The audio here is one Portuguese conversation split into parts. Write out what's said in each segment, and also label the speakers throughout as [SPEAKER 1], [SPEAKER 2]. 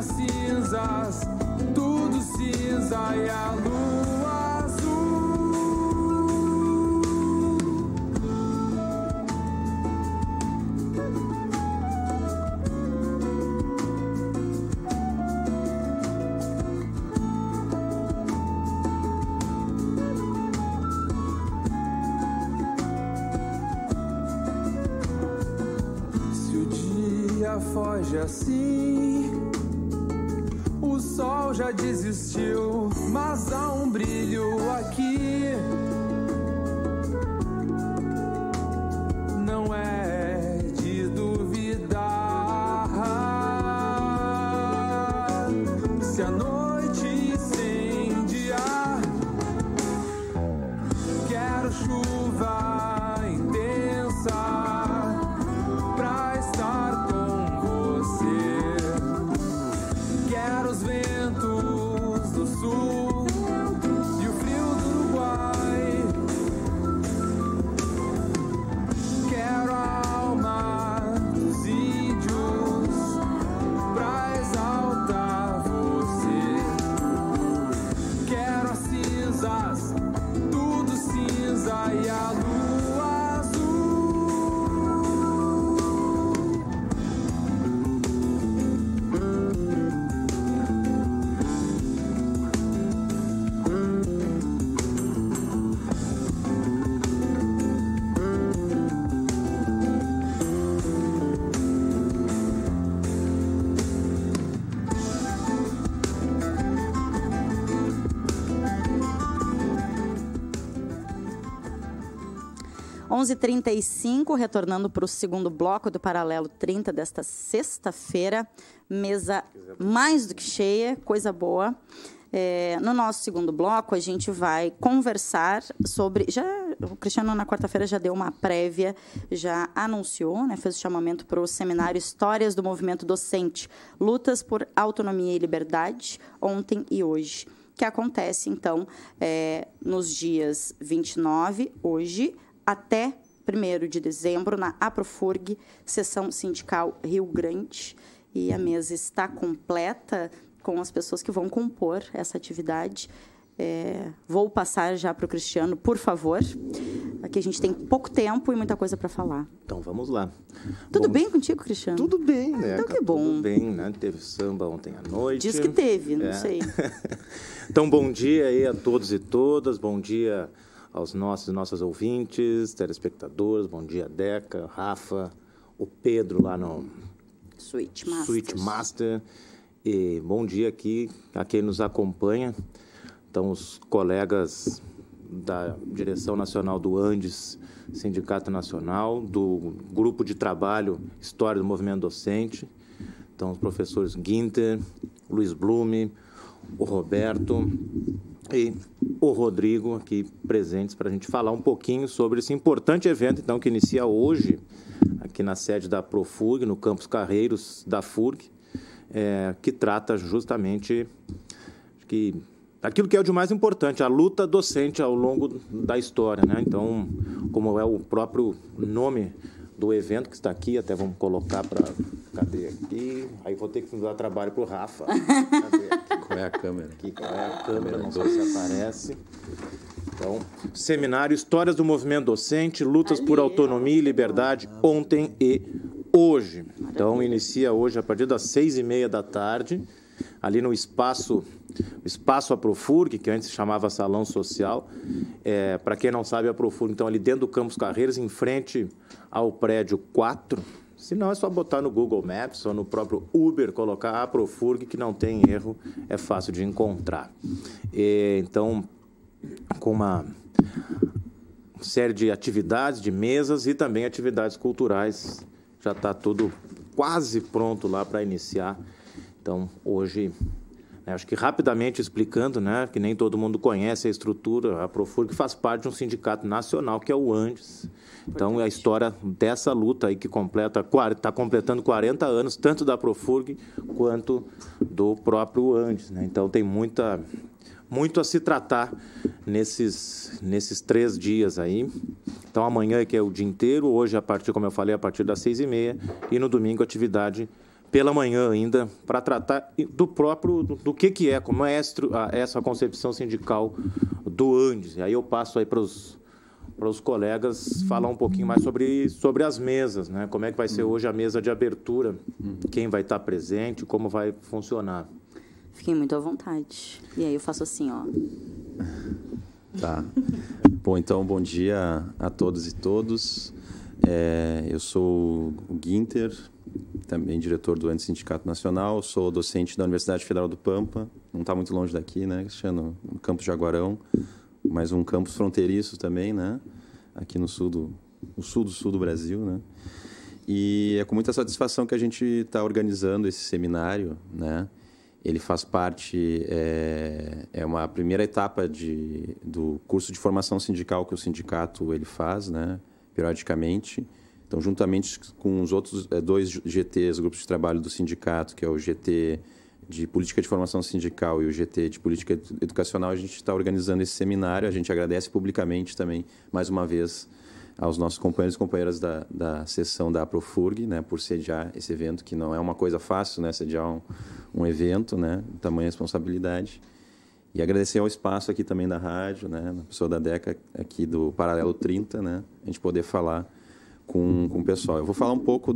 [SPEAKER 1] Cinzas, tudo cinza e a lua azul. Se o dia foge assim, o sol já desistiu, mas há um brilho aqui. Não é de duvidar. Se a noite incendiar, quero chuva intensa pra estar com você. Quero os ventos do sul e o frio do Uruguai. Quero a alma dos índios pra exaltar você. Quero as cinzas, tudo cinza e a lua azul.
[SPEAKER 2] Onze h 35, retornando para o segundo bloco do Paralelo 30 desta sexta-feira. Mesa mais do que cheia, coisa boa. No nosso segundo bloco, a gente vai conversar sobre... O Cristiano, na quarta-feira, já deu uma prévia, já anunciou, né, fez o chamamento para o seminário Histórias do Movimento Docente, Lutas por Autonomia e Liberdade, ontem e hoje, que acontece, então, nos dias 29, hoje, até 1º de dezembro, na Aprofurg, Seção Sindical Rio Grande. E a mesa está completa com as pessoas que vão compor essa atividade. Vou passar já para o Cristiano, por favor. Aqui a gente tem pouco tempo e muita coisa para falar.
[SPEAKER 3] Então, vamos lá.
[SPEAKER 2] Tudo bem contigo, Cristiano?
[SPEAKER 3] Tudo bem, né?
[SPEAKER 2] Então, que bom.
[SPEAKER 3] Tudo bem, né? Teve samba ontem à noite.
[SPEAKER 2] Diz que teve, não sei.
[SPEAKER 3] Então, bom dia aí a todos e todas. Bom dia aos nossos e nossas ouvintes, telespectadores. Bom dia, Deca, Rafa, o Pedro lá no Suite Master. E bom dia aqui a quem nos acompanha. Então, os colegas da Direção Nacional do Andes, Sindicato Nacional, do Grupo de Trabalho História do Movimento Docente. Então, os professores Guinter, Luiz Blume, o Roberto e o Rodrigo aqui presentes para a gente falar um pouquinho sobre esse importante evento, então, que inicia hoje, aqui na sede da Aprofurg, no Campus Carreiros da FURG, que trata justamente aquilo que é o de mais importante, a luta docente ao longo da história, né? Então, como é o próprio nome do evento que está aqui, até vamos colocar para... Cadê aqui? Aí vou ter que dar trabalho para o Rafa. Cadê aqui?
[SPEAKER 4] Qual é a câmera?
[SPEAKER 3] Aqui, qual é a câmera? Não sei se aparece. Então, Seminário Histórias do Movimento Docente, Lutas por Autonomia e Liberdade, ontem e hoje. Então, inicia hoje a partir das 6h30 da tarde, ali no espaço Aprofurg, que antes se chamava Salão Social. Para quem não sabe, a Aprofurg, então, ali dentro do Campus Carreiras, em frente ao prédio 4. Se não, é só botar no Google Maps ou no próprio Uber, colocar a Aprofurg, que não tem erro, é fácil de encontrar. Então, com uma série de atividades, de mesas e também atividades culturais, já está tudo quase pronto lá para iniciar. Então, hoje, Acho que rapidamente explicando, né, que nem todo mundo conhece a estrutura, a Profurg faz parte de um sindicato nacional que é o Andes. Então, a história dessa luta aí que está completando 40 anos, tanto da Profurg quanto do próprio Andes, né? Então, tem muito a se tratar nesses 3 dias aí. Então, amanhã é que é o dia inteiro, hoje, como eu falei, a partir das 6h30, e no domingo, atividade pela manhã ainda, para tratar do que é, como é essa concepção sindical do Andes. E aí eu passo aí para os colegas falar um pouquinho mais sobre as mesas, né? Como é que vai ser hoje a mesa de abertura, quem vai estar presente, como vai funcionar.
[SPEAKER 2] Fiquem muito à vontade. E aí eu faço assim, ó.
[SPEAKER 4] Tá. Bom, então, bom dia a todos e todos. Eu sou o Guinter, também diretor do Andes Sindicato Nacional, sou docente da Universidade Federal do Pampa, não está muito longe daqui, né, Cristiano? No campus Jaguarão, mais um campus fronteiriço também, né? Aqui no sul do Brasil, né? E é com muita satisfação que a gente está organizando esse seminário, né? Ele faz parte, é uma primeira etapa do curso de formação sindical que o sindicato ele faz, né? Periodicamente. Então, juntamente com os outros 2 GTs, grupos de trabalho do sindicato, que é o GT de Política de Formação Sindical e o GT de Política Educacional, a gente está organizando esse seminário. A gente agradece publicamente também, mais uma vez, aos nossos companheiros e companheiras da seção da Profurg, né, por sediar esse evento, que não é uma coisa fácil, né, sediar um evento, né, de tamanha responsabilidade. E agradecer ao espaço aqui também da rádio, né, na pessoa da DECA, aqui do Paralelo 30, né, a gente poder falar com o pessoal. Eu vou falar um pouco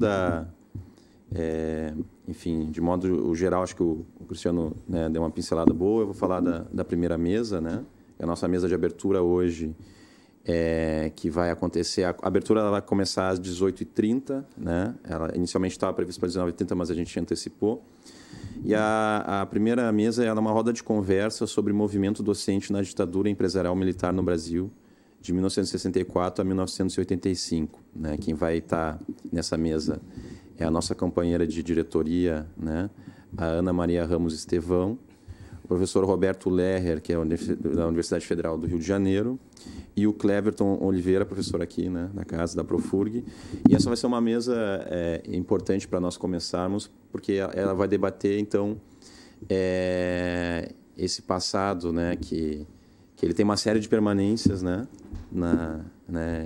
[SPEAKER 4] enfim, de modo geral, acho que o Cristiano, né, deu uma pincelada boa. Eu vou falar da primeira mesa, né? A nossa mesa de abertura hoje, que vai acontecer... A abertura ela vai começar às 18h30, né? Ela inicialmente estava prevista para 19h30, mas a gente antecipou. E a primeira mesa é uma roda de conversa sobre movimento docente na ditadura empresarial militar no Brasil, de 1964 a 1985. Né? Quem vai estar nessa mesa é a nossa companheira de diretoria, né? A Ana Maria Ramos Estevão, o professor Roberto Lerrer, que é da Universidade Federal do Rio de Janeiro, e o Cleverton Oliveira, professor aqui, né, na casa da Profurg. E essa vai ser uma mesa importante para nós começarmos, porque ela vai debater, então, esse passado, né, que ele tem uma série de permanências, né,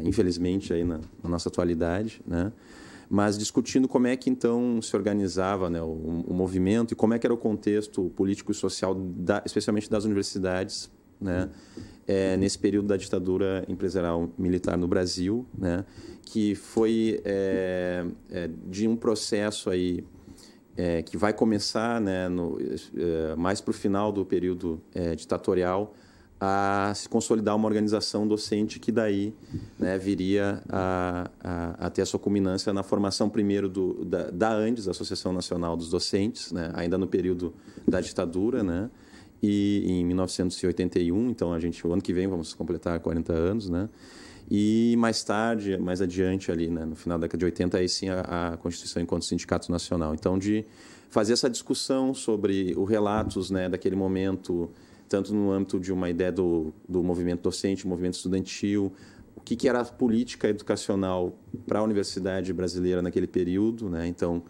[SPEAKER 4] infelizmente, aí na nossa atualidade, né, mas discutindo como é que, então, se organizava, né, o movimento e como é que era o contexto político e social, especialmente das universidades, né, nesse período da ditadura empresarial militar no Brasil, né, que foi de um processo aí, que vai começar, né, mais para o final do período ditatorial, a se consolidar uma organização docente que daí, né, viria a ter a sua culminância na formação primeiro da Andes, Associação Nacional dos Docentes, né, ainda no período da ditadura, né, e em 1981, então o ano que vem vamos completar 40 anos, né, e mais tarde, mais adiante ali, né, no final da década de 80, aí sim a Constituição enquanto Sindicato Nacional. Então, de fazer essa discussão sobre os relatos, né, daquele momento, tanto no âmbito de uma ideia do movimento docente, movimento estudantil, o que era a política educacional para a universidade brasileira naquele período, né? Então,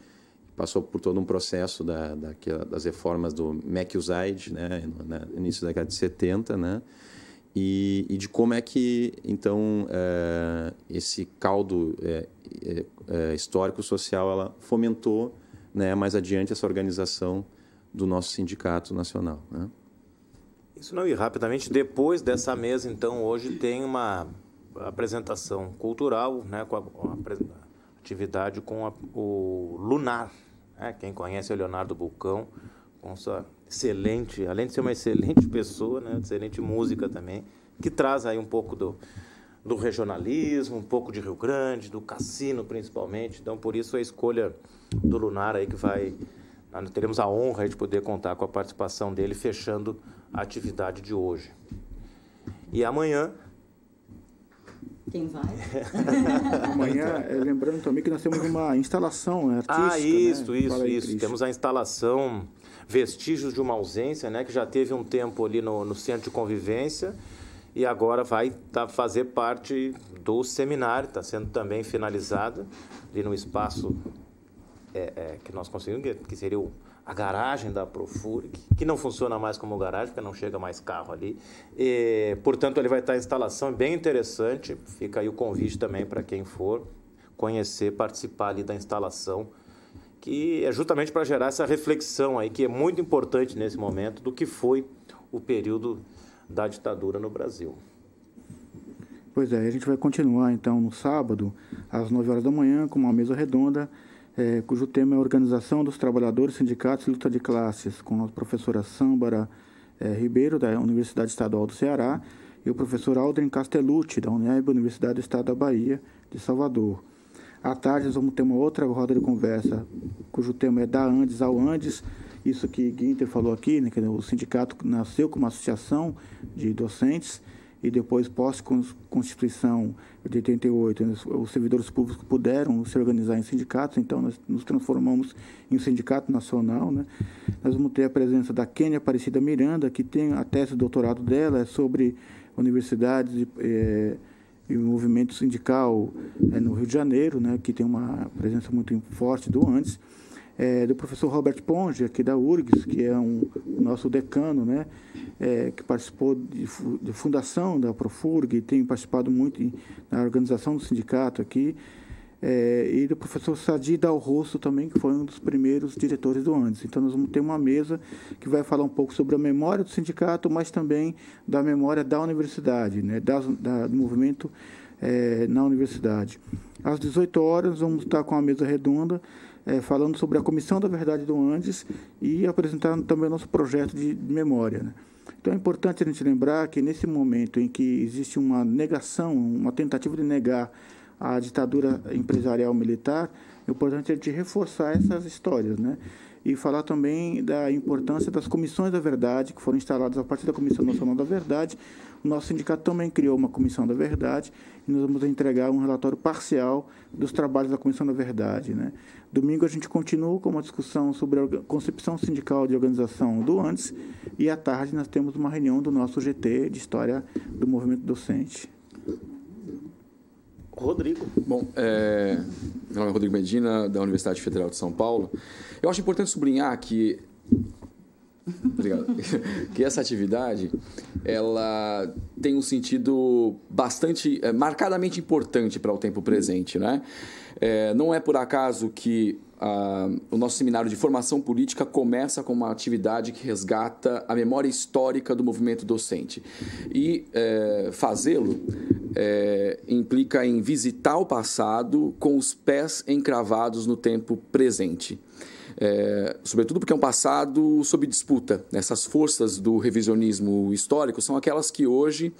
[SPEAKER 4] passou por todo um processo das reformas do MEC-USAID, né, no início da década de 70, né? E de como é que, então, esse caldo histórico-social ela fomentou, né, mais adiante essa organização do nosso sindicato nacional, né?
[SPEAKER 3] Isso não, e rapidamente, depois dessa mesa, então, hoje tem uma apresentação cultural, né, com a atividade com o Lunar, né? Quem conhece é o Leonardo Bulcão, com sua excelente, além de ser uma excelente pessoa, né, excelente música também, que traz aí um pouco do regionalismo, um pouco de Rio Grande, do cassino principalmente. Então, por isso a escolha do Lunar aí que vai... Nós teremos a honra de poder contar com a participação dele, fechando a atividade de hoje. E amanhã,
[SPEAKER 2] Quem vai?
[SPEAKER 5] Amanhã, lembrando também que nós temos uma instalação artística.
[SPEAKER 3] Isso. Temos a instalação Vestígios de uma Ausência, né, que já teve um tempo ali no Centro de Convivência e agora vai fazer parte do seminário, está sendo também finalizada ali no espaço que nós conseguimos, que seria a garagem da Profurg, que não funciona mais como garagem, porque não chega mais carro ali. Portanto, ele vai estar em instalação bem interessante. Fica aí o convite também para quem for conhecer, participar ali da instalação, que é justamente para gerar essa reflexão aí, que é muito importante nesse momento, do que foi o período da ditadura no Brasil.
[SPEAKER 5] Pois é, a gente vai continuar, então, no sábado, às 9 horas da manhã, com uma mesa redonda, cujo tema é a Organização dos Trabalhadores, Sindicatos e Luta de Classes, com a professora Sâmbara Ribeiro, da Universidade Estadual do Ceará, e o professor Aldrin Castellucci, da UNEB, Universidade do Estado da Bahia, de Salvador. À tarde, nós vamos ter uma outra roda de conversa, cujo tema é Da Andes ao Andes, isso que Guinter falou aqui, né, que o sindicato nasceu como uma associação de docentes, e depois, pós-Constituição de 88, os servidores públicos puderam se organizar em sindicatos, então nós nos transformamos em um sindicato nacional, né? Nós vamos ter a presença da Kênia Aparecida Miranda, que tem a tese de doutorado dela sobre universidades e o movimento sindical no Rio de Janeiro, né, que tem uma presença muito forte do Andes. Do professor Robert Ponge, aqui da URGS, que é o nosso decano, né, que participou de fundação da Profurg, tem participado muito na organização do sindicato aqui, e do professor Sadi Dal Rosso também, que foi um dos primeiros diretores do Andes. Então, nós vamos ter uma mesa que vai falar um pouco sobre a memória do sindicato, mas também da memória da universidade, né, do movimento na universidade. Às 18 horas, vamos estar com a mesa redonda, falando sobre a Comissão da Verdade do Andes e apresentando também o nosso projeto de memória, né? Então, é importante a gente lembrar que, nesse momento em que existe uma negação, uma tentativa de negar a ditadura empresarial militar, é importante a gente reforçar essas histórias, né? E falar também da importância das comissões da verdade, que foram instaladas a partir da Comissão Nacional da Verdade. O nosso sindicato também criou uma Comissão da Verdade e nós vamos entregar um relatório parcial dos trabalhos da Comissão da Verdade, né? Domingo a gente continua com uma discussão sobre a concepção sindical de organização do Andes e à tarde nós temos uma reunião do nosso GT de História do Movimento Docente.
[SPEAKER 3] Rodrigo.
[SPEAKER 6] Bom, meu nome é Rodrigo Medina, da Universidade Federal de São Paulo. Eu acho importante sublinhar que obrigado, que essa atividade ela tem um sentido bastante, marcadamente importante para o tempo presente, né? Não é por acaso que o nosso seminário de formação política começa com uma atividade que resgata a memória histórica do movimento docente. E fazê-lo implica em visitar o passado com os pés encravados no tempo presente. Sobretudo porque é um passado sob disputa. Essas forças do revisionismo histórico são aquelas que hoje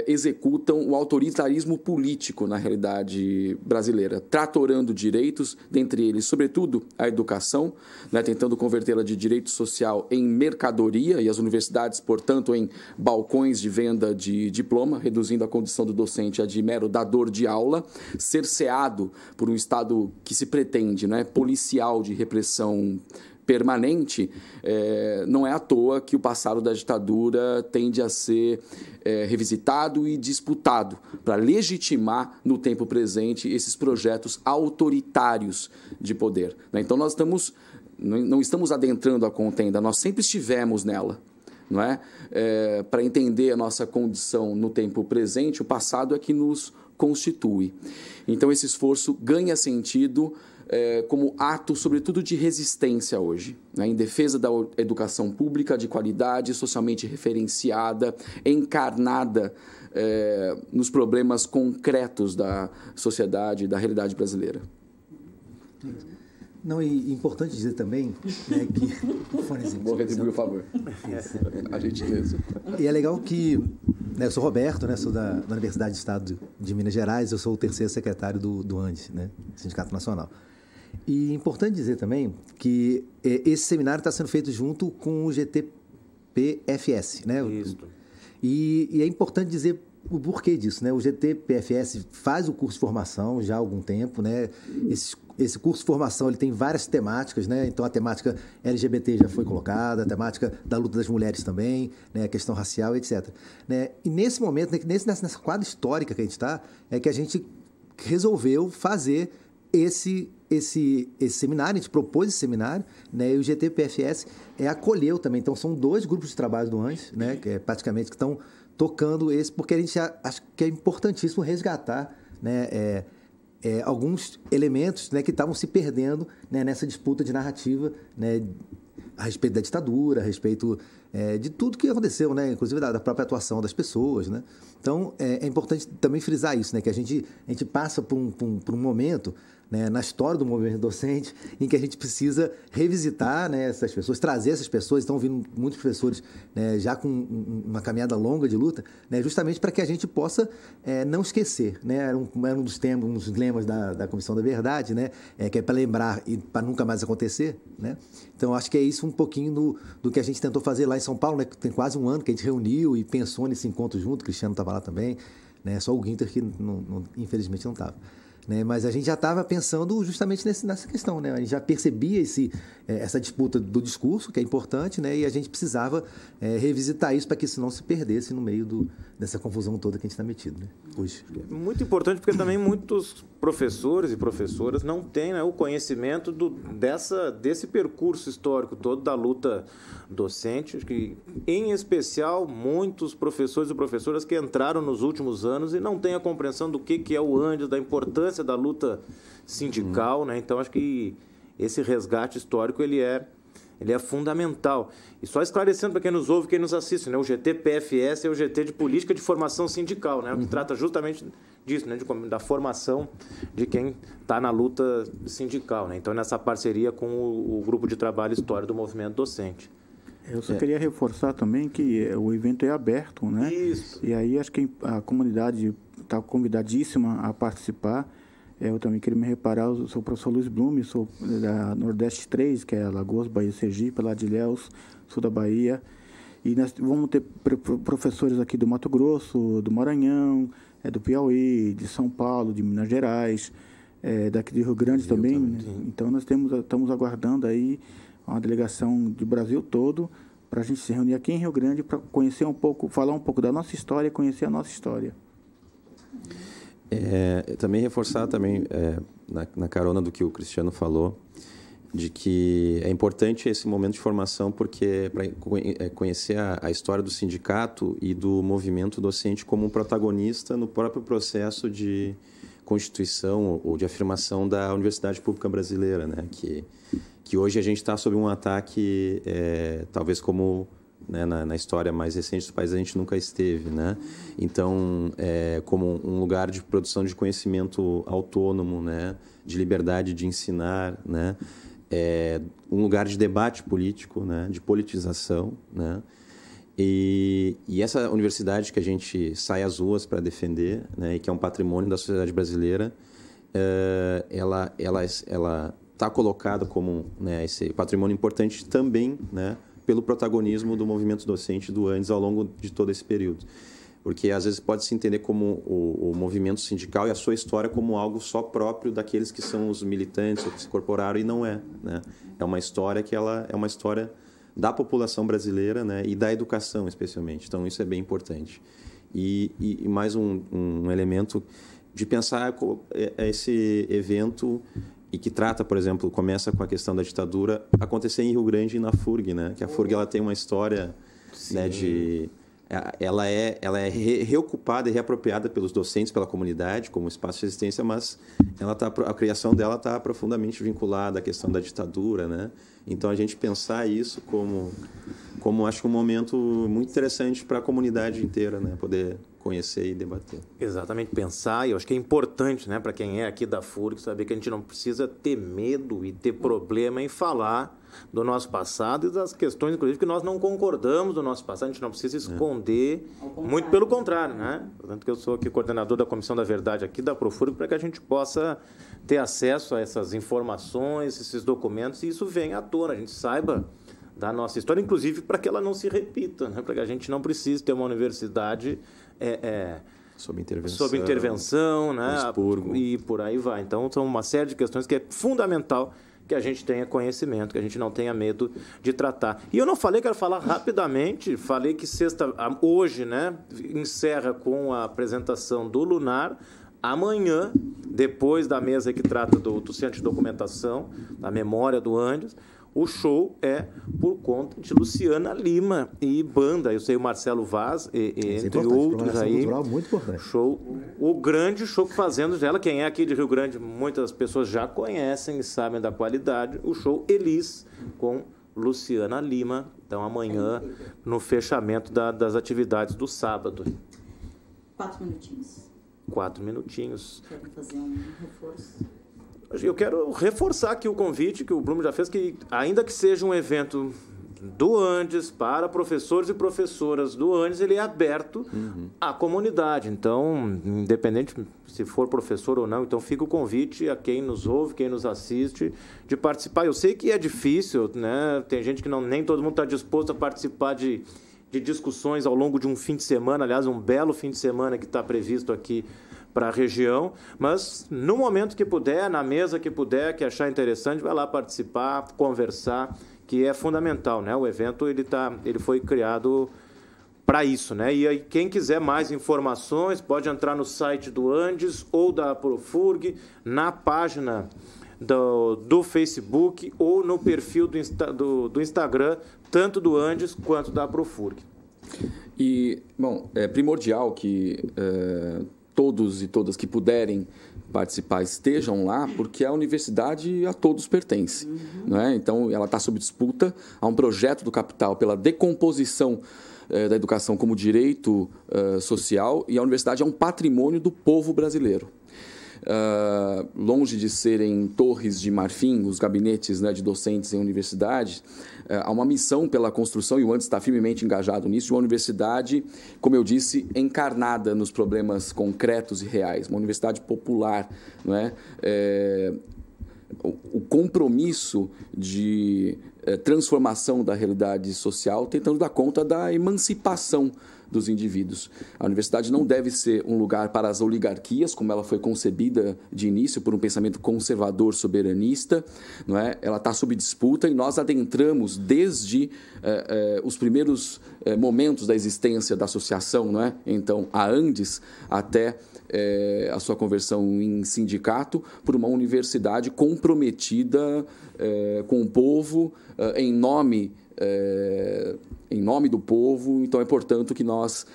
[SPEAKER 6] executam o autoritarismo político na realidade brasileira, tratorando direitos, dentre eles, sobretudo, a educação, né, tentando convertê-la de direito social em mercadoria e as universidades, portanto, em balcões de venda de diploma, reduzindo a condição do docente a de mero dador de aula, cerceado por um Estado que se pretende, né, policial de repressão permanente. Não é à toa que o passado da ditadura tende a ser revisitado e disputado para legitimar no tempo presente esses projetos autoritários de poder, né? Então nós não estamos adentrando a contenda, nós sempre estivemos nela, não é? Para entender a nossa condição no tempo presente, o passado é que nos constitui. Então esse esforço ganha sentido como ato, sobretudo, de resistência hoje, né, em defesa da educação pública de qualidade, socialmente referenciada, encarnada nos problemas concretos da sociedade e da realidade brasileira.
[SPEAKER 7] Não, e importante dizer também, né, que...
[SPEAKER 6] Vou retribuir o favor. A gentileza.
[SPEAKER 7] E é legal que... Né, eu sou Roberto, né, sou da Universidade do Estado de Minas Gerais, eu sou o terceiro secretário do ANDES, né, Sindicato Nacional. E é importante dizer também que esse seminário está sendo feito junto com o GTPFS, né?
[SPEAKER 3] Isso.
[SPEAKER 7] E é importante dizer o porquê disso, né? O GT-PFS faz o curso de formação já há algum tempo, né? Esse curso de formação ele tem várias temáticas, né? Então a temática LGBT já foi colocada, a temática da luta das mulheres também, né? A questão racial, etc. Né? E nesse momento, nessa quadra histórica que a gente está, é que a gente resolveu fazer esse seminário, a gente propôs esse seminário, né? E o GT-PFS acolheu também. Então são 2 grupos de trabalho do ANJS, né? Que é praticamente que estão tocando esse, porque a gente acha que é importantíssimo resgatar, né? Alguns elementos, né, que estavam se perdendo, né, nessa disputa de narrativa, né, a respeito da ditadura, a respeito de tudo que aconteceu, né, inclusive da própria atuação das pessoas, né? Então, é importante também frisar isso, né, que a gente passa por um momento, né, na história do movimento docente em que a gente precisa revisitar, né, essas pessoas, trazer essas pessoas. Estão vindo muitos professores, né, já com uma caminhada longa de luta, né, justamente para que a gente possa não esquecer, né? Era um dos temas, um dos lemas da Comissão da Verdade, né, que é para lembrar e para nunca mais acontecer, né? Então, acho que é isso um pouquinho do que a gente tentou fazer lá em São Paulo, né? Tem quase um ano que a gente reuniu e pensou nesse encontro junto. O Cristiano estava lá também, né? Só o Guinter que infelizmente não estava. Né? Mas a gente já estava pensando justamente nessa questão, né? A gente já percebia essa disputa do discurso, que é importante, né? E a gente precisava revisitar isso para que isso não se perdesse no meio dessa confusão toda que a gente está metido, né? Hoje.
[SPEAKER 3] Muito importante, porque também muitos professores e professoras não têm, né, o conhecimento desse percurso histórico todo da luta docente, que, em especial, muitos professores e professoras que entraram nos últimos anos e não têm a compreensão do que é o ANJS, da importância da luta sindical, né? Então, acho que esse resgate histórico ele é fundamental. E só esclarecendo para quem nos ouve, quem nos assiste, né? O GT-PFS é o GT de Política de Formação Sindical, né? Que trata justamente disso, né? Da formação de quem está na luta sindical, né? Então, nessa parceria com o Grupo de Trabalho História do Movimento Docente.
[SPEAKER 5] Eu só queria reforçar também que o evento é aberto, né?
[SPEAKER 3] Isso.
[SPEAKER 5] E aí acho que a comunidade está convidadíssima a participar. Eu também queria me reparar, eu sou o professor Luiz Blume, sou da Nordeste 3, que é Alagoas, Bahia, Sergipe, lá de Ilhéus, sul da Bahia. E nós vamos ter professores aqui do Mato Grosso, do Maranhão, do Piauí, de São Paulo, de Minas Gerais, daqui de Rio Grande também. Né? Então nós estamos aguardando aí uma delegação do Brasil todo para a gente se reunir aqui em Rio Grande para conhecer um pouco, falar um pouco da nossa história, conhecer a nossa história.
[SPEAKER 4] Também reforçar também na carona do que o Cristiano falou, de que é importante esse momento de formação porque para conhecer a história do sindicato e do movimento docente como um protagonista no próprio processo de constituição ou de afirmação da Universidade Pública Brasileira, né? Que hoje a gente está sob um ataque, talvez como, né, na história mais recente do país a gente nunca esteve, né? Então, como um lugar de produção de conhecimento autônomo, né, de liberdade de ensinar, né, um lugar de debate político, né, de politização, né? E essa universidade que a gente sai às ruas para defender, né, e que é um patrimônio da sociedade brasileira, ela está colocada como, né, esse patrimônio importante também, né, pelo protagonismo do movimento docente do ANJS ao longo de todo esse período. Porque, às vezes, pode se entender como o movimento sindical e a sua história como algo só próprio daqueles que são os militantes ou que se incorporaram, e não é, né? É uma história que ela é uma história da população brasileira, né, e da educação, especialmente. Então, isso é bem importante. E mais um elemento de pensar esse evento e que trata, por exemplo, começa com a questão da ditadura, acontecer em Rio Grande e na FURG, né? Que a FURG ela tem uma história, né, ela é reocupada e reapropriada pelos docentes, pela comunidade, como espaço de resistência, mas a criação dela está profundamente vinculada à questão da ditadura, né? Então, a gente pensar isso como acho que um momento muito interessante para a comunidade inteira, né? Poder conhecer e debater.
[SPEAKER 3] Exatamente, pensar, e eu acho que é importante, né, para quem é aqui da FURG, saber que a gente não precisa ter medo e ter problema em falar do nosso passado e das questões, inclusive, que nós não concordamos do nosso passado, a gente não precisa esconder, muito pelo contrário, né? Portanto, que eu sou aqui coordenador da Comissão da Verdade aqui da Profurg, para que a gente possa ter acesso a essas informações, esses documentos, e isso venha à tona, a gente saiba da nossa história, inclusive para que ela não se repita, né? Para que a gente não precise ter uma universidade
[SPEAKER 4] Sob intervenção.
[SPEAKER 3] Sob intervenção, né?
[SPEAKER 4] Expurgo.
[SPEAKER 3] E por aí vai. Então, são uma série de questões que é fundamental que a gente tenha conhecimento, que a gente não tenha medo de tratar. E eu não falei, quero falar rapidamente, falei que hoje, né, encerra com a apresentação do Lunar. Amanhã, depois da mesa que trata do Centro de Documentação, da memória do Andes, o show é por conta de Luciana Lima e banda. Eu sei o Marcelo Vaz, entre outros aí.
[SPEAKER 7] Muito importante.
[SPEAKER 3] O grande show que fazemos dela. Quem é aqui de Rio Grande, muitas pessoas já conhecem e sabem da qualidade. O show Elis, com Luciana Lima. Então, amanhã, no fechamento das atividades do sábado.
[SPEAKER 2] 4 minutinhos.
[SPEAKER 3] 4 minutinhos.
[SPEAKER 2] Querem fazer um reforço?
[SPEAKER 3] Eu quero reforçar aqui o convite que o Blume já fez, que ainda que seja um evento do Andes, para professores e professoras do Andes, ele é aberto à comunidade. Então, independente se for professor ou não, então fica o convite a quem nos ouve, quem nos assiste, de participar. Eu sei que é difícil, né? Tem gente que nem todo mundo está disposto a participar de discussões ao longo de um fim de semana, aliás, um belo fim de semana que está previsto aqui para a região, mas no momento que puder, na mesa que puder, que achar interessante, vai lá participar, conversar, que é fundamental, né? O evento ele foi criado para isso, né? E aí, quem quiser mais informações pode entrar no site do Andes ou da Profurg, na página do Facebook ou no perfil do Instagram, tanto do Andes quanto da Profurg.
[SPEAKER 6] E, bom, é primordial que todos e todas que puderem participar estejam lá, porque a universidade a todos pertence. Né? Então, ela está sob disputa. Há um projeto do capital pela decomposição da educação como direito social, e a universidade é um patrimônio do povo brasileiro. Longe de serem torres de marfim, os gabinetes, né, de docentes em universidade, há uma missão pela construção, e o Andes está firmemente engajado nisso, de uma universidade, como eu disse, encarnada nos problemas concretos e reais, uma universidade popular, não é? O compromisso de transformação da realidade social, tentando dar conta da emancipação dos indivíduos. A universidade não deve ser um lugar para as oligarquias, como ela foi concebida de início por um pensamento conservador soberanista, não é? Ela está sob disputa e nós adentramos desde os primeiros momentos da existência da associação, não é? Então, a Andes, até a sua conversão em sindicato, por uma universidade comprometida com o povo, em nome do povo. Então, é, portanto, que nós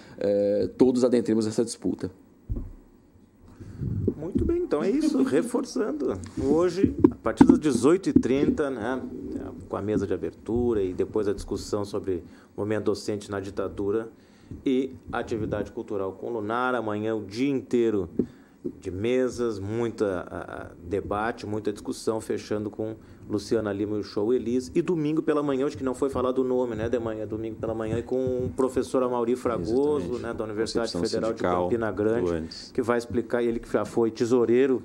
[SPEAKER 6] todos adentremos essa disputa.
[SPEAKER 3] Muito bem, então é isso, reforçando. Hoje, a partir das 18h30, né, com a mesa de abertura e depois a discussão sobre o momento docente na ditadura e atividade cultural com Lunar. Amanhã, o dia inteiro de mesas, muita debate, muita discussão, fechando com Luciana Lima e o show Elis. E domingo pela manhã, acho que não foi falado o nome, né, de manhã, domingo pela manhã, e com o professor Amaury Fragoso, né, da Universidade Federal de Campina Grande, que vai explicar, ele que já foi tesoureiro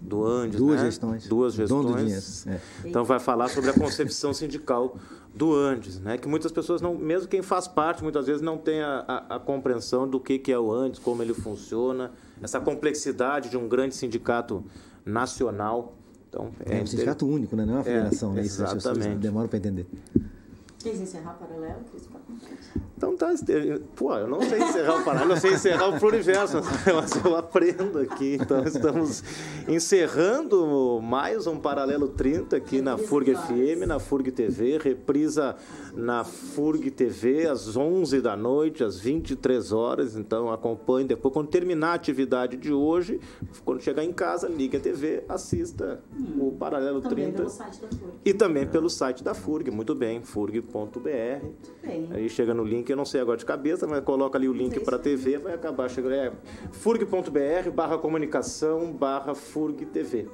[SPEAKER 3] do Andes,
[SPEAKER 7] Duas
[SPEAKER 3] né?
[SPEAKER 7] gestões.
[SPEAKER 3] Duas
[SPEAKER 7] Dono do
[SPEAKER 3] gestões.
[SPEAKER 7] dinheiro.
[SPEAKER 3] Então vai falar sobre a concepção sindical do Andes, né? Que muitas pessoas não, mesmo quem faz parte, muitas vezes não tem a compreensão do que é o Andes, como ele funciona, essa complexidade de um grande sindicato nacional. Então,
[SPEAKER 7] um sindicato único, né? Não é uma federação, né? Isso as pessoas
[SPEAKER 3] exatamente.
[SPEAKER 7] demoram para entender.
[SPEAKER 2] Quer encerrar o paralelo, Cris?
[SPEAKER 3] Então tá, pô, eu não sei encerrar o paralelo, eu sei encerrar o Pluriverso, mas eu aprendo aqui. Então estamos encerrando mais um Paralelo 30 aqui na FURG FM, na FURG TV, reprisa na FURG TV às 11 da noite, às 23 horas. Então acompanhe depois, quando terminar a atividade de hoje, quando chegar em casa, ligue a TV, assista o Paralelo
[SPEAKER 2] também
[SPEAKER 3] 30.
[SPEAKER 2] Pelo site da FURG.
[SPEAKER 3] E também pelo site da FURG, muito bem, furg.br. Aí chega no link, eu não sei agora de cabeça, mas coloca ali o link para a TV, vai acabar chegando. furg.br/comunicação/FURG TV.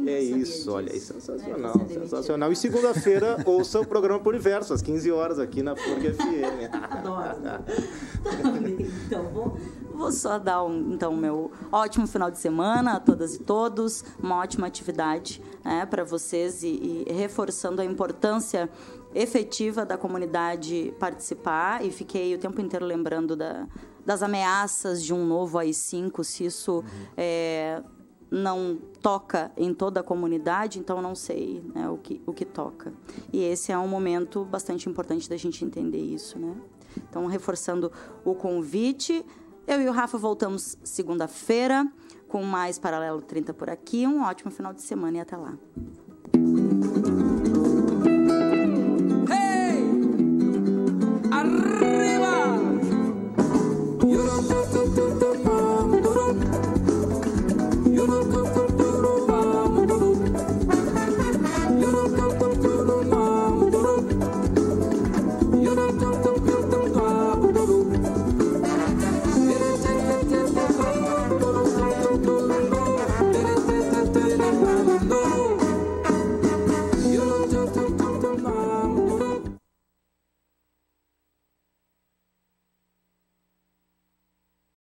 [SPEAKER 3] É isso, olha, é sensacional, sensacional. E segunda-feira, ouça o programa Pluriverso, às 15 horas, aqui na FURG FM.
[SPEAKER 2] Adoro. Então, vou só dar meu ótimo final de semana a todas e todos, uma ótima atividade para vocês e reforçando a importância efetiva da comunidade participar, e fiquei o tempo inteiro lembrando das ameaças de um novo AI-5, se isso não toca em toda a comunidade, então não sei, né, o que toca. E esse é um momento bastante importante da gente entender isso, né? Então, reforçando o convite, eu e o Rafa voltamos segunda-feira com mais Paralelo 30 por aqui. Um ótimo final de semana e até lá.
[SPEAKER 1] Hey! Arriba! You don't